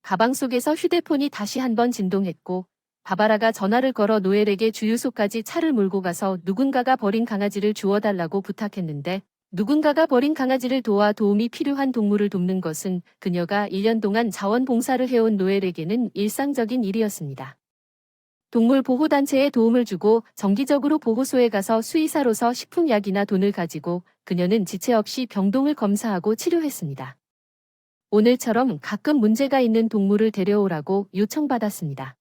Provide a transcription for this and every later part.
가방 속에서 휴대폰이 다시 한번 진동했고 바바라가 전화를 걸어 노엘에게 주유소까지 차를 몰고 가서 누군가가 버린 강아지를 주워달라고 부탁했는데 누군가가 버린 강아지를 도와 도움이 필요한 동물을 돕는 것은 그녀가 1년 동안 자원봉사를 해온 노엘에게는 일상적인 일이었습니다. 동물보호단체에 도움을 주고 정기적으로 보호소에 가서 수의사로서 식품약이나 돈을 가지고 그녀는 지체 없이 병동을 검사하고 치료했습니다. 오늘처럼 가끔 문제가 있는 동물을 데려오라고 요청받았습니다.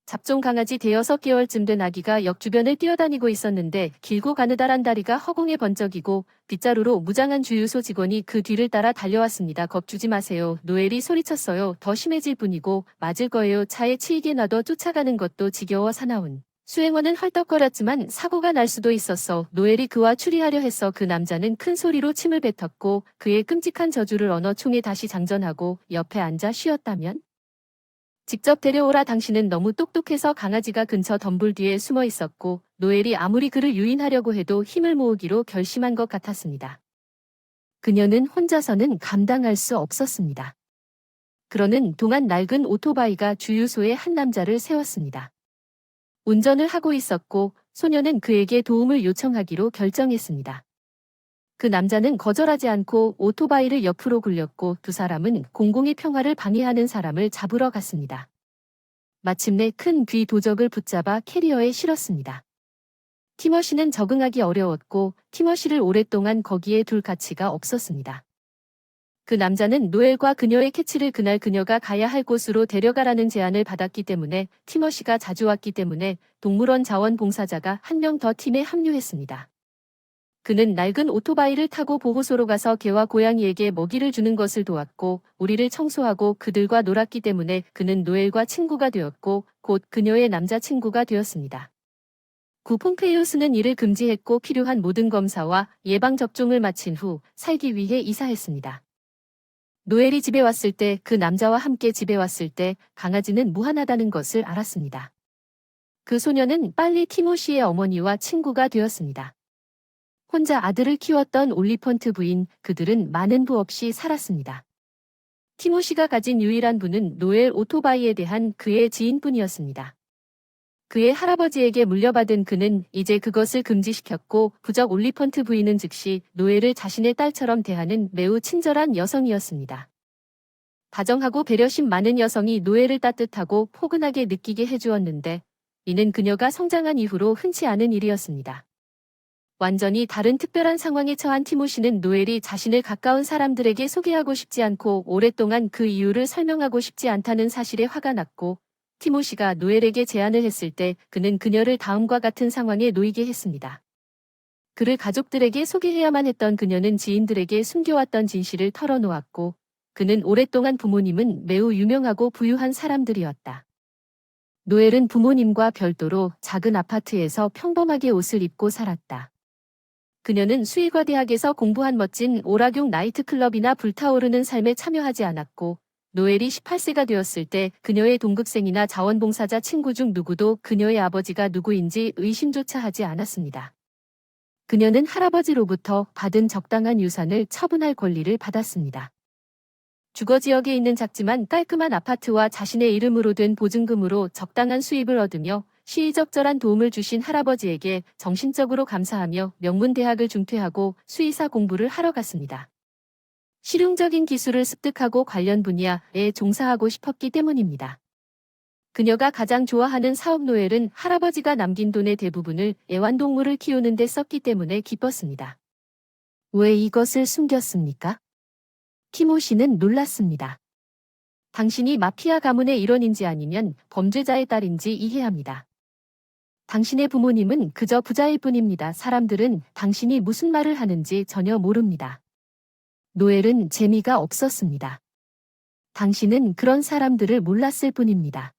잡종 강아지 대여섯 개월쯤 된 아기가 역 주변을 뛰어다니고 있었는데 길고 가느다란 다리가 허공에 번쩍이고 빗자루로 무장한 주유소 직원이 그 뒤를 따라 달려왔습니다. 겁주지 마세요. 노엘이 소리쳤어요. 더 심해질 뿐이고 맞을 거예요. 차에 치이게 놔둬 쫓아가는 것도 지겨워 사나운. 수행원은 헐떡거렸지만 사고가 날 수도 있었어. 노엘이 그와 추리하려 했어. 그 남자는 큰 소리로 침을 뱉었고 그의 끔찍한 저주를 언어 총에 다시 장전하고 옆에 앉아 쉬었다면? 직접 데려오라. 당신은 너무 똑똑해서. 강아지가 근처 덤불 뒤에 숨어 있었고 노엘이 아무리 그를 유인하려고 해도 힘을 모으기로 결심한 것 같았습니다. 그녀는 혼자서는 감당할 수 없었습니다. 그러는 동안 낡은 오토바이가 주유소에 한 남자를 세웠습니다. 운전을 하고 있었고 소녀는 그에게 도움을 요청하기로 결정했습니다. 그 남자는 거절하지 않고 오토바이를 옆으로 굴렸고 두 사람은 공공의 평화를 방해하는 사람을 잡으러 갔습니다. 마침내 큰 귀 도적을 붙잡아 캐리어에 실었습니다. 티머시는 적응하기 어려웠고 티머시를 오랫동안 거기에 둘 가치가 없었습니다. 그 남자는 노엘과 그녀의 캐치를 그날 그녀가 가야 할 곳으로 데려가라는 제안을 받았기 때문에 티머시가 자주 왔기 때문에 동물원 자원봉사자가 한 명 더 팀에 합류했습니다. 그는 낡은 오토바이를 타고 보호소로 가서 개와 고양이에게 먹이를 주는 것을 도왔고 우리를 청소하고 그들과 놀았기 때문에 그는 노엘과 친구가 되었고 곧 그녀의 남자친구가 되었습니다. 구 폼페이우스는 이를 금지했고 필요한 모든 검사와 예방접종을 마친 후 살기 위해 이사했습니다. 노엘이 집에 왔을 때 그 남자와 함께 집에 왔을 때 강아지는 무한하다는 것을 알았습니다. 그 소녀는 빨리 티모시의 어머니와 친구가 되었습니다. 혼자 아들을 키웠던 올리펀트 부인, 그들은 많은 부 없이 살았습니다. 티모시가 가진 유일한 부는 노엘 오토바이에 대한 그의 지인뿐이었습니다. 그의 할아버지에게 물려받은 그는 이제 그것을 금지시켰고 부적 올리펀트 부인은 즉시 노엘을 자신의 딸처럼 대하는 매우 친절한 여성이었습니다. 다정하고 배려심 많은 여성이 노엘을 따뜻하고 포근하게 느끼게 해주었는데 이는 그녀가 성장한 이후로 흔치 않은 일이었습니다. 완전히 다른 특별한 상황에 처한 티모시는 노엘이 자신을 가까운 사람들에게 소개하고 싶지 않고 오랫동안 그 이유를 설명하고 싶지 않다는 사실에 화가 났고 티모시가 노엘에게 제안을 했을 때 그는 그녀를 다음과 같은 상황에 놓이게 했습니다. 그를 가족들에게 소개해야만 했던 그녀는 지인들에게 숨겨왔던 진실을 털어놓았고 그는 오랫동안 부모님은 매우 유명하고 부유한 사람들이었다. 노엘은 부모님과 별도로 작은 아파트에서 평범하게 옷을 입고 살았다. 그녀는 수의과 대학에서 공부한 멋진 오락용 나이트클럽이나 불타오르는 삶에 참여하지 않았고 노엘이 18세가 되었을 때 그녀의 동급생이나 자원봉사자 친구 중 누구도 그녀의 아버지가 누구인지 의심조차 하지 않았습니다. 그녀는 할아버지로부터 받은 적당한 유산을 처분할 권리를 받았습니다. 주거 지역에 있는 작지만 깔끔한 아파트와 자신의 이름으로 된 보증금으로 적당한 수입을 얻으며 시의적절한 도움을 주신 할아버지에게 정신적으로 감사하며 명문대학을 중퇴하고 수의사 공부를 하러 갔습니다. 실용적인 기술을 습득하고 관련 분야에 종사하고 싶었기 때문입니다. 그녀가 가장 좋아하는 사업 노엘은 할아버지가 남긴 돈의 대부분을 애완동물을 키우는 데 썼기 때문에 기뻤습니다. 왜 이것을 숨겼습니까? 티모시는 놀랐습니다. 당신이 마피아 가문의 일원인지 아니면 범죄자의 딸인지 이해합니다. 당신의 부모님은 그저 부자일 뿐입니다. 사람들은 당신이 무슨 말을 하는지 전혀 모릅니다. 노엘은 재미가 없었습니다. 당신은 그런 사람들을 몰랐을 뿐입니다.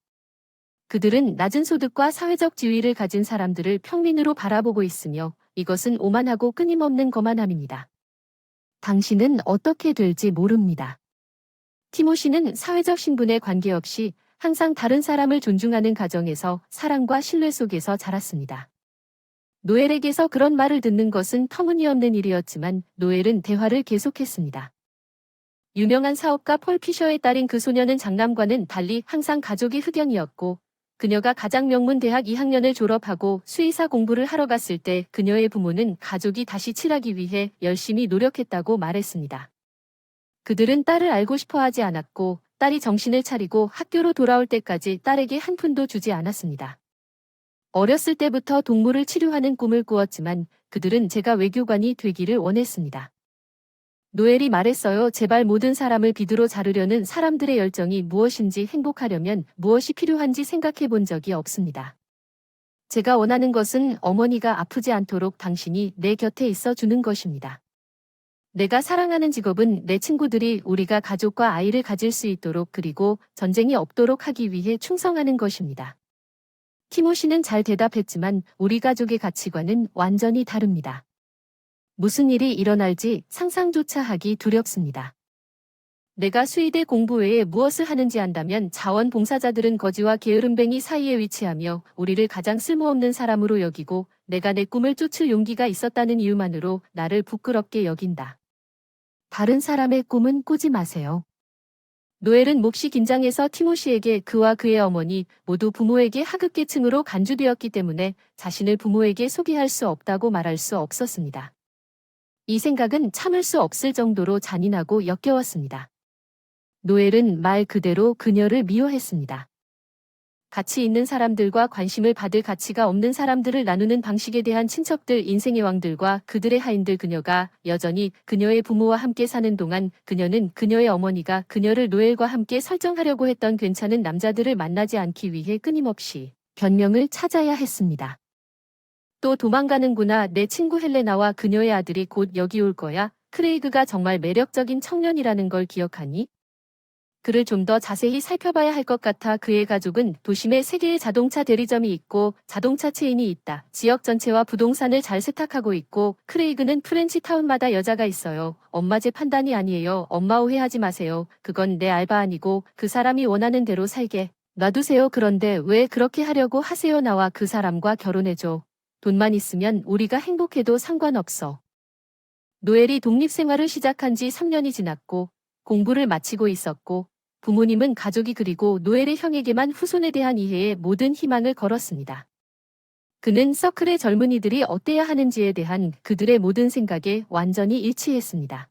그들은 낮은 소득과 사회적 지위를 가진 사람들을 평민으로 바라보고 있으며 이것은 오만하고 끊임없는 거만함입니다. 당신은 어떻게 될지 모릅니다. 티모시는 사회적 신분에 관계없이 항상 다른 사람을 존중하는 가정에서 사랑과 신뢰 속에서 자랐습니다. 노엘에게서 그런 말을 듣는 것은 터무니없는 일이었지만 노엘은 대화를 계속했습니다. 유명한 사업가 폴 피셔의 딸인 그 소녀는 장남과는 달리 항상 가족이 흑연이었고 그녀가 가장 명문 대학 2학년을 졸업하고 수의사 공부를 하러 갔을 때 그녀의 부모는 가족이 다시 칠하기 위해 열심히 노력했다고 말했습니다. 그들은 딸을 알고 싶어 하지 않았고 딸이 정신을 차리고 학교로 돌아올 때까지 딸에게 한 푼도 주지 않았습니다. 어렸을 때부터 동물을 치료하는 꿈을 꾸었지만 그들은 제가 외교관이 되기를 원했습니다. 노엘이 말했어요. 제발 모든 사람을 비두로 자르려는 사람들의 열정이 무엇인지 행복하려면 무엇이 필요한지 생각해 본 적이 없습니다. 제가 원하는 것은 어머니가 아프지 않도록 당신이 내 곁에 있어 주는 것입니다. 내가 사랑하는 직업은 내 친구들이 우리가 가족과 아이를 가질 수 있도록 그리고 전쟁이 없도록 하기 위해 충성하는 것입니다. 티모시는 잘 대답했지만 우리 가족의 가치관은 완전히 다릅니다. 무슨 일이 일어날지 상상조차 하기 두렵습니다. 내가 수의대 공부 외에 무엇을 하는지 안다면 자원봉사자들은 거지와 게으름뱅이 사이에 위치하며 우리를 가장 쓸모없는 사람으로 여기고 내가 내 꿈을 쫓을 용기가 있었다는 이유만으로 나를 부끄럽게 여긴다. 다른 사람의 꿈은 꾸지 마세요. 노엘은 몹시 긴장해서 티모시에게 그와 그의 어머니 모두 부모에게 하급계층으로 간주되었기 때문에 자신을 부모에게 소개할 수 없다고 말할 수 없었습니다. 이 생각은 참을 수 없을 정도로 잔인하고 역겨웠습니다. 노엘은 말 그대로 그녀를 미워했습니다. 가치 있는 사람들과 관심을 받을 가치가 없는 사람들을 나누는 방식에 대한 친척들 인생의 왕들과 그들의 하인들 그녀가 여전히 그녀의 부모와 함께 사는 동안 그녀는 그녀의 어머니가 그녀를 노엘과 함께 설정하려고 했던 괜찮은 남자들을 만나지 않기 위해 끊임없이 변명을 찾아야 했습니다. 또 도망가는구나. 내 친구 헬레나와 그녀의 아들이 곧 여기 올 거야. 크레이그가 정말 매력적인 청년이라는 걸 기억하니? 그를 좀 더 자세히 살펴봐야 할 것 같아. 그의 가족은 도심에 3개의 자동차 대리점이 있고 자동차 체인이 있다. 지역 전체와 부동산을 잘 세탁하고 있고 크레이그는 프렌치 타운마다 여자가 있어요. 엄마 제 판단이 아니에요. 엄마 오해하지 마세요. 그건 내 알바 아니고 그 사람이 원하는 대로 살게 놔두세요. 그런데 왜 그렇게 하려고 하세요? 나와 그 사람과 결혼해줘. 돈만 있으면 우리가 행복해도 상관없어. 노엘이 독립생활을 시작한 지 3년이 지났고 공부를 마치고 있었고 부모님은 가족이 그리고 노엘의 형에게만 후손에 대한 이해에 모든 희망을 걸었습니다. 그는 서클의 젊은이들이 어때야 하는지에 대한 그들의 모든 생각에 완전히 일치했습니다.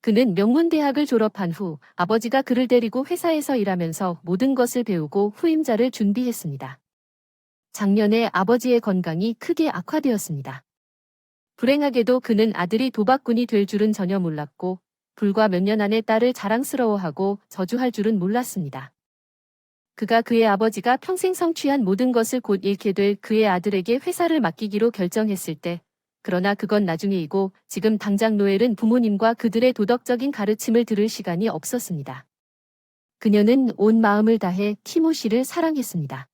그는 명문대학을 졸업한 후 아버지가 그를 데리고 회사에서 일하면서 모든 것을 배우고 후임자를 준비했습니다. 작년에 아버지의 건강이 크게 악화되었습니다. 불행하게도 그는 아들이 도박꾼이 될 줄은 전혀 몰랐고 불과 몇 년 안에 딸을 자랑스러워하고 저주할 줄은 몰랐습니다. 그가 그의 아버지가 평생 성취한 모든 것을 곧 잃게 될 그의 아들에게 회사를 맡기기로 결정했을 때 그러나 그건 나중이고 지금 당장 노엘은 부모님과 그들의 도덕적인 가르침을 들을 시간이 없었습니다. 그녀는 온 마음을 다해 티모시를 사랑했습니다.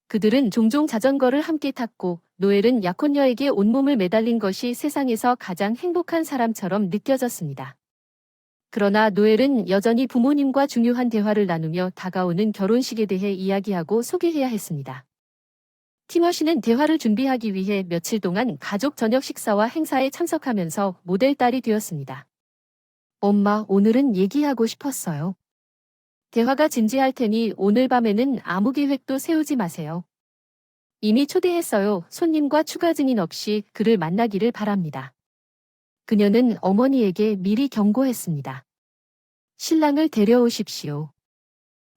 그들은 종종 자전거를 함께 탔고 노엘은 약혼녀에게 온몸을 매달린 것이 세상에서 가장 행복한 사람처럼 느껴졌습니다. 그러나 노엘은 여전히 부모님과 중요한 대화를 나누며 다가오는 결혼식에 대해 이야기하고 소개해야 했습니다. 티머시는 대화를 준비하기 위해 며칠 동안 가족 저녁 식사와 행사에 참석하면서 모델 딸이 되었습니다. 엄마, 오늘은 얘기하고 싶었어요. 대화가 진지할 테니 오늘 밤에는 아무 계획도 세우지 마세요. 이미 초대했어요. 손님과 추가 증인 없이 그를 만나기를 바랍니다. 그녀는 어머니에게 미리 경고했습니다. 신랑을 데려오십시오.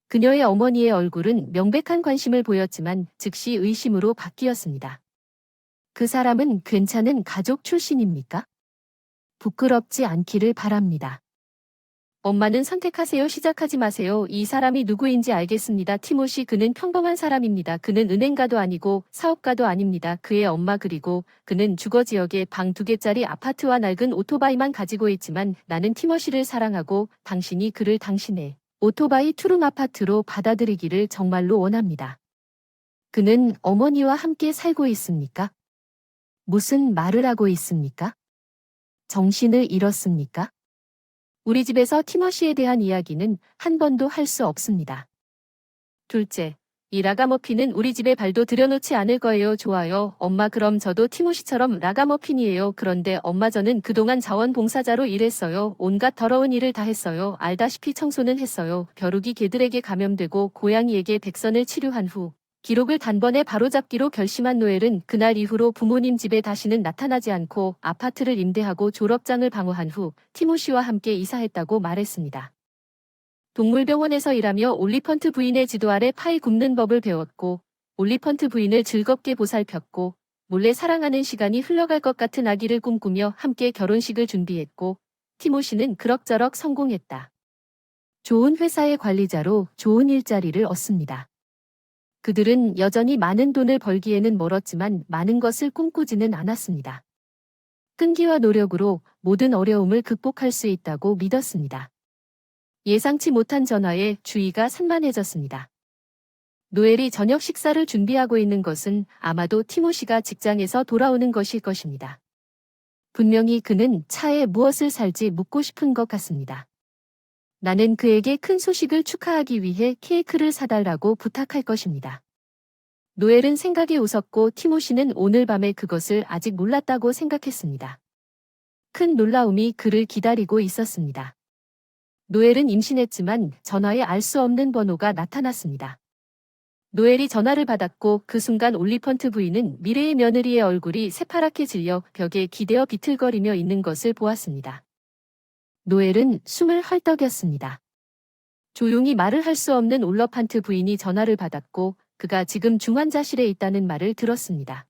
그녀의 어머니의 얼굴은 명백한 관심을 보였지만 즉시 의심으로 바뀌었습니다. 그 사람은 괜찮은 가족 출신입니까? 부끄럽지 않기를 바랍니다. 엄마는 선택하세요. 시작하지 마세요. 이 사람이 누구인지 알겠습니다. 티모시 그는 평범한 사람입니다. 그는 은행가도 아니고 사업가도 아닙니다. 그의 엄마 그리고 그는 주거지역에 방 2개짜리 아파트와 낡은 오토바이만 가지고 있지만 나는 티모시를 사랑하고 당신이 그를 당신의 오토바이 투룸 아파트로 받아들이기를 정말로 원합니다. 그는 어머니와 함께 살고 있습니까? 무슨 말을 하고 있습니까? 정신을 잃었습니까? 우리 집에서 티머시에 대한 이야기는 한 번도 할 수 없습니다. 둘째, 이 라가머핀은 우리 집에 발도 들여놓지 않을 거예요. 좋아요. 엄마 그럼 저도 티모시처럼 라가머핀이에요. 그런데 엄마 저는 그동안 자원봉사자로 일했어요. 온갖 더러운 일을 다 했어요. 알다시피 청소는 했어요. 벼룩이 개들에게 감염되고 고양이에게 백선을 치료한 후 기록을 단번에 바로잡기로 결심한 노엘은 그날 이후로 부모님 집에 다시는 나타나지 않고 아파트를 임대하고 졸업장을 방어한 후 티모시와 함께 이사했다고 말했습니다. 동물병원에서 일하며 올리펀트 부인의 지도 아래 파이 굽는 법을 배웠고 올리펀트 부인을 즐겁게 보살폈고 몰래 사랑하는 시간이 흘러갈 것 같은 아기를 꿈꾸며 함께 결혼식을 준비했고 티모시는 그럭저럭 성공했다. 좋은 회사의 관리자로 좋은 일자리를 얻습니다. 그들은 여전히 많은 돈을 벌기에는 멀었지만 많은 것을 꿈꾸지는 않았습니다. 끈기와 노력으로 모든 어려움을 극복할 수 있다고 믿었습니다. 예상치 못한 전화에 주의가 산만해졌습니다. 노엘이 저녁 식사를 준비하고 있는 것은 아마도 티모시가 직장에서 돌아오는 것일 것입니다. 분명히 그는 차에 무엇을 살지 묻고 싶은 것 같습니다. 나는 그에게 큰 소식을 축하하기 위해 케이크를 사달라고 부탁할 것입니다. 노엘은 생각에 웃었고 티모시는 오늘 밤에 그것을 아직 몰랐다고 생각했습니다. 큰 놀라움이 그를 기다리고 있었습니다. 노엘은 임신했지만 전화에 알 수 없는 번호가 나타났습니다. 노엘이 전화를 받았고 그 순간 올리펀트 부인은 미래의 며느리의 얼굴이 새파랗게 질려 벽에 기대어 비틀거리며 있는 것을 보았습니다. 노엘은 숨을 헐떡였습니다. 조용히 말을 할 수 없는 올러판트 부인이 전화를 받았고 그가 지금 중환자실에 있다는 말을 들었습니다.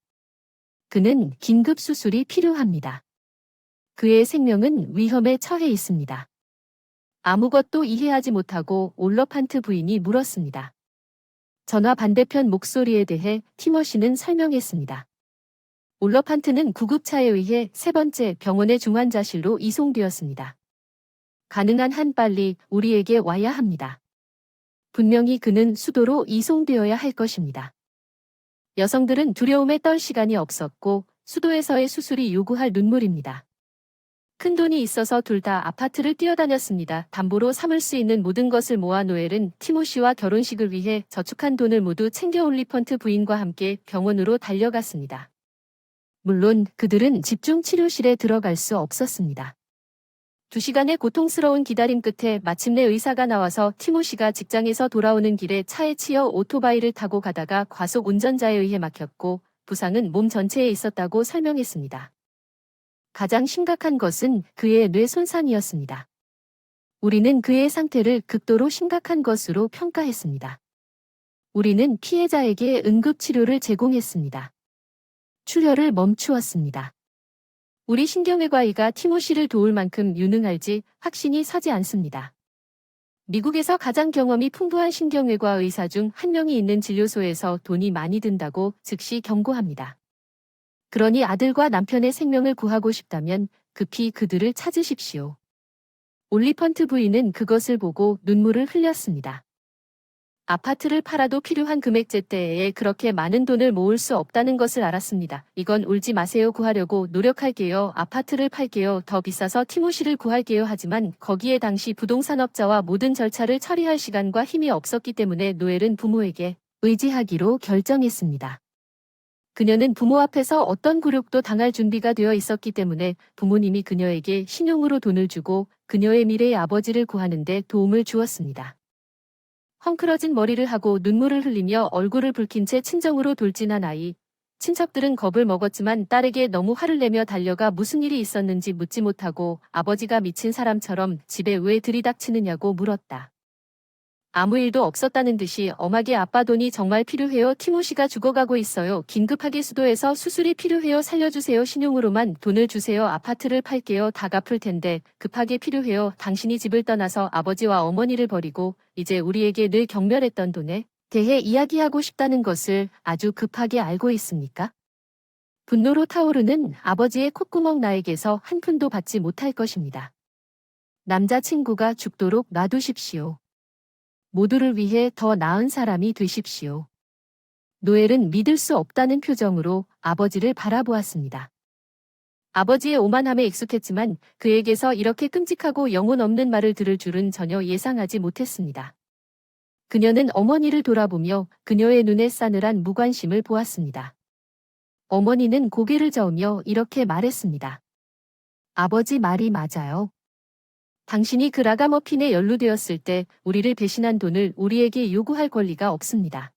그는 긴급 수술이 필요합니다. 그의 생명은 위험에 처해 있습니다. 아무것도 이해하지 못하고 올러판트 부인이 물었습니다. 전화 반대편 목소리에 대해 티머시는 설명했습니다. 올러판트는 구급차에 의해 세 번째 병원의 중환자실로 이송되었습니다. 가능한 한 빨리 우리에게 와야 합니다. 분명히 그는 수도로 이송되어야 할 것입니다. 여성들은 두려움에 떨 시간이 없었고 수도에서의 수술이 요구할 눈물입니다. 큰 돈이 있어서 둘 다 아파트를 뛰어다녔습니다. 담보로 삼을 수 있는 모든 것을 모아 노엘은 티모시와 결혼식을 위해 저축한 돈을 모두 챙겨 올리펀트 부인과 함께 병원으로 달려갔습니다. 물론 그들은 집중치료실에 들어갈 수 없었습니다. 2시간의 고통스러운 기다림 끝에 마침내 의사가 나와서 티모시가 직장에서 돌아오는 길에 차에 치여 오토바이를 타고 가다가 과속 운전자에 의해 막혔고 부상은 몸 전체에 있었다고 설명했습니다. 가장 심각한 것은 그의 뇌 손상이었습니다. 우리는 그의 상태를 극도로 심각한 것으로 평가했습니다. 우리는 피해자에게 응급치료를 제공했습니다. 출혈을 멈추었습니다. 우리 신경외과의가 티모시를 도울 만큼 유능할지 확신이 서지 않습니다. 미국에서 가장 경험이 풍부한 신경외과 의사 중 한 명이 있는 진료소에서 돈이 많이 든다고 즉시 경고합니다. 그러니 아들과 남편의 생명을 구하고 싶다면 급히 그들을 찾으십시오. 올리펀트 부인은 그것을 보고 눈물을 흘렸습니다. 아파트를 팔아도 필요한 금액제때에 그렇게 많은 돈을 모을 수 없다는 것을 알았습니다. 이건 울지 마세요. 구하려고 노력할게요. 아파트를 팔게요. 더 비싸서 티모시를 구할게요. 하지만 거기에 당시 부동산업자와 모든 절차를 처리할 시간과 힘이 없었기 때문에 노엘은 부모에게 의지하기로 결정했습니다. 그녀는 부모 앞에서 어떤 굴욕도 당할 준비가 되어 있었기 때문에 부모님이 그녀에게 신용으로 돈을 주고 그녀의 미래의 아버지를 구하는 데 도움을 주었습니다. 헝클어진 머리를 하고 눈물을 흘리며 얼굴을 붉힌 채 친정으로 돌진한 아이. 친척들은 겁을 먹었지만 딸에게 너무 화를 내며 달려가 무슨 일이 있었는지 묻지 못하고 아버지가 미친 사람처럼 집에 왜 들이닥치느냐고 물었다. 아무 일도 없었다는 듯이 엄하게 아빠 돈이 정말 필요해요. 티모시가 죽어가고 있어요. 긴급하게 수도에서 수술이 필요해요. 살려주세요. 신용으로만 돈을 주세요. 아파트를 팔게요. 다 갚을 텐데 급하게 필요해요. 당신이 집을 떠나서 아버지와 어머니를 버리고 이제 우리에게 늘 경멸했던 돈에 대해 이야기하고 싶다는 것을 아주 급하게 알고 있습니까? 분노로 타오르는 아버지의 콧구멍 나에게서 한 푼도 받지 못할 것입니다. 남자친구가 죽도록 놔두십시오. 모두를 위해 더 나은 사람이 되십시오. 노엘은 믿을 수 없다는 표정으로 아버지를 바라보았습니다. 아버지의 오만함에 익숙했지만 그에게서 이렇게 끔찍하고 영혼 없는 말을 들을 줄은 전혀 예상하지 못했습니다. 그녀는 어머니를 돌아보며 그녀의 눈에 싸늘한 무관심을 보았습니다. 어머니는 고개를 저으며 이렇게 말했습니다. 아버지 말이 맞아요. 당신이 그 라가머핀에 연루되었을 때 우리를 배신한 돈을 우리에게 요구할 권리가 없습니다.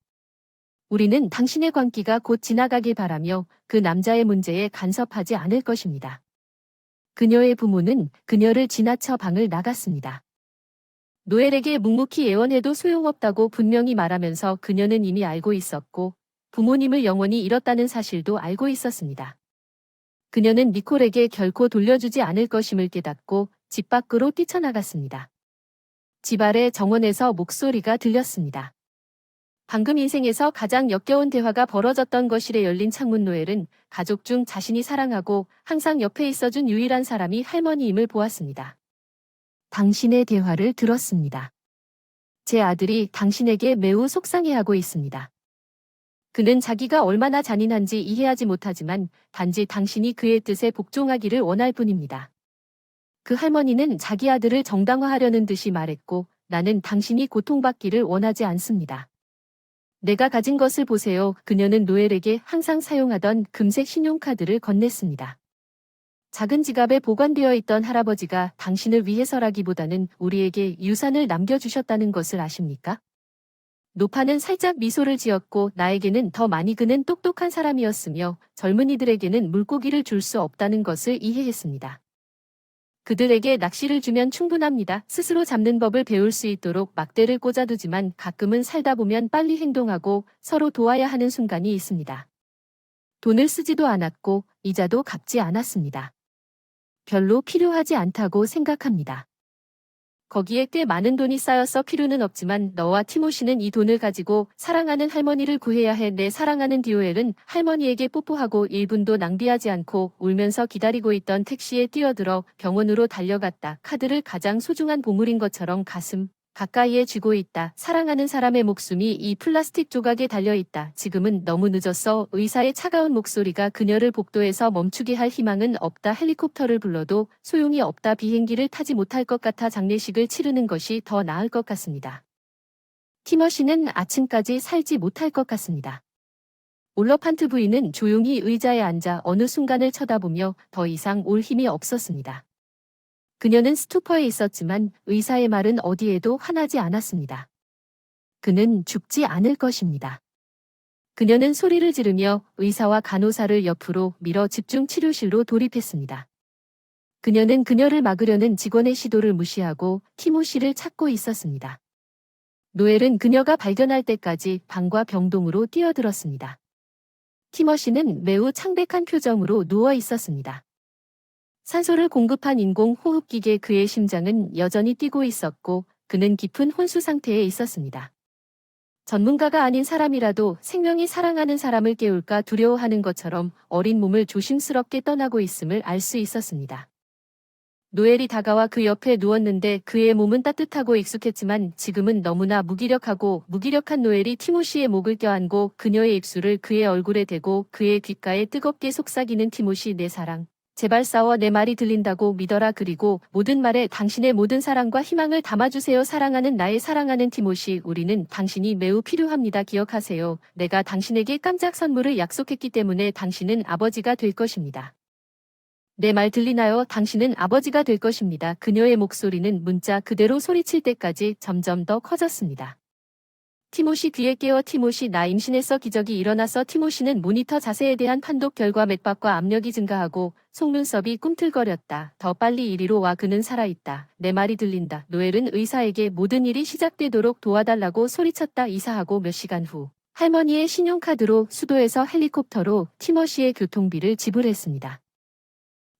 우리는 당신의 광기가 곧 지나가길 바라며 그 남자의 문제에 간섭하지 않을 것입니다. 그녀의 부모는 그녀를 지나쳐 방을 나갔습니다. 노엘에게 묵묵히 애원해도 소용없다고 분명히 말하면서 그녀는 이미 알고 있었고 부모님을 영원히 잃었다는 사실도 알고 있었습니다. 그녀는 니콜에게 결코 돌려주지 않을 것임을 깨닫고 집 밖으로 뛰쳐나갔습니다. 집 아래 정원에서 목소리가 들렸습니다. 방금 인생에서 가장 역겨운 대화가 벌어졌던 거실에 열린 창문. 노엘은 가족 중 자신이 사랑하고 항상 옆에 있어준 유일한 사람이 할머니임을 보았습니다. 당신의 대화를 들었습니다. 제 아들이 당신에게 매우 속상해하고 있습니다. 그는 자기가 얼마나 잔인한지 이해하지 못하지만 단지 당신이 그의 뜻에 복종하기를 원할 뿐입니다. 그 할머니는 자기 아들을 정당화하려는 듯이 말했고 나는 당신이 고통받기를 원하지 않습니다. 내가 가진 것을 보세요. 그녀는 노엘에게 항상 사용하던 금색 신용카드를 건넸습니다. 작은 지갑에 보관되어 있던 할아버지가 당신을 위해서라기보다는 우리에게 유산을 남겨주셨다는 것을 아십니까? 노파는 살짝 미소를 지었고 나에게는 더 많이 그는 똑똑한 사람이었으며 젊은이들에게는 물고기를 줄 수 없다는 것을 이해했습니다. 그들에게 낚시를 주면 충분합니다. 스스로 잡는 법을 배울 수 있도록 막대를 꽂아두지만 가끔은 살다 보면 빨리 행동하고 서로 도와야 하는 순간이 있습니다. 돈을 쓰지도 않았고 이자도 갚지 않았습니다. 별로 필요하지 않다고 생각합니다. 거기에 꽤 많은 돈이 쌓여서 필요는 없지만 너와 티모시는 이 돈을 가지고 사랑하는 할머니를 구해야 해. 내 사랑하는 디오엘은 할머니에게 뽀뽀하고 1분도 낭비하지 않고 울면서 기다리고 있던 택시에 뛰어들어 병원으로 달려갔다. 카드를 가장 소중한 보물인 것처럼 가슴 가까이에 쥐고 있다. 사랑하는 사람의 목숨이 이 플라스틱 조각에 달려있다. 지금은 너무 늦었어. 의사의 차가운 목소리가 그녀를 복도에서 멈추게 할 희망은 없다. 헬리콥터를 불러도 소용이 없다. 비행기를 타지 못할 것 같아 장례식을 치르는 것이 더 나을 것 같습니다. 티머시는 아침까지 살지 못할 것 같습니다. 올러판트 부인은 조용히 의자에 앉아 어느 순간을 쳐다보며 더 이상 올 힘이 없었습니다. 그녀는 스투퍼에 있었지만 의사의 말은 어디에도 화나지 않았습니다. 그는 죽지 않을 것입니다. 그녀는 소리를 지르며 의사와 간호사를 옆으로 밀어 집중 치료실로 돌입했습니다. 그녀는 그녀를 막으려는 직원의 시도를 무시하고 티모시를 찾고 있었습니다. 노엘은 그녀가 발견할 때까지 방과 병동으로 뛰어들었습니다. 티머시는 매우 창백한 표정으로 누워 있었습니다. 산소를 공급한 인공호흡기계 그의 심장은 여전히 뛰고 있었고 그는 깊은 혼수 상태에 있었습니다. 전문가가 아닌 사람이라도 생명이 사랑하는 사람을 깨울까 두려워하는 것처럼 어린 몸을 조심스럽게 떠나고 있음을 알 수 있었습니다. 노엘이 다가와 그 옆에 누웠는데 그의 몸은 따뜻하고 익숙했지만 지금은 너무나 무기력하고 무기력한 노엘이 티모시의 목을 껴안고 그녀의 입술을 그의 얼굴에 대고 그의 귓가에 뜨겁게 속삭이는 티모시 내 사랑. 제발 싸워 내 말이 들린다고 믿어라. 그리고 모든 말에 당신의 모든 사랑과 희망을 담아주세요. 사랑하는 나의 사랑하는 티모시 우리는 당신이 매우 필요합니다. 기억하세요. 내가 당신에게 깜짝 선물을 약속했기 때문에 당신은 아버지가 될 것입니다. 내 말 들리나요? 당신은 아버지가 될 것입니다. 그녀의 목소리는 문자 그대로 소리칠 때까지 점점 더 커졌습니다. 티모시 귀에 깨어 티모시 나 임신했어. 기적이 일어났어. 티모시는 모니터 자세에 대한 판독 결과 맥박과 압력이 증가하고 속눈썹이 꿈틀거렸다. 더 빨리 이리로 와. 그는 살아있다. 내 말이 들린다. 노엘은 의사에게 모든 일이 시작되도록 도와달라고 소리쳤다. 이사하고 몇 시간 후 할머니의 신용카드로 수도에서 헬리콥터로 티모시의 교통비를 지불했습니다.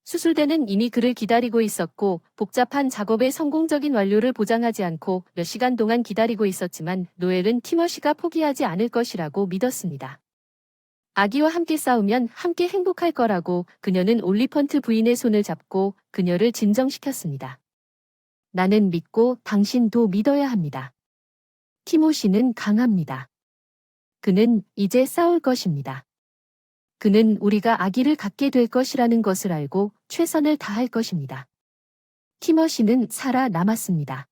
수술대는 이미 그를 기다리고 있었고 복잡한 작업의 성공적인 완료를 보장하지 않고 몇 시간 동안 기다리고 있었지만 노엘은 티머시가 포기하지 않을 것이라고 믿었습니다. 아기와 함께 싸우면 함께 행복할 거라고 그녀는 올리펀트 부인의 손을 잡고 그녀를 진정시켰습니다. 나는 믿고 당신도 믿어야 합니다. 티모시는 강합니다. 그는 이제 싸울 것입니다. 그는 우리가 아기를 갖게 될 것이라는 것을 알고 최선을 다할 것입니다. 티머시는 살아남았습니다.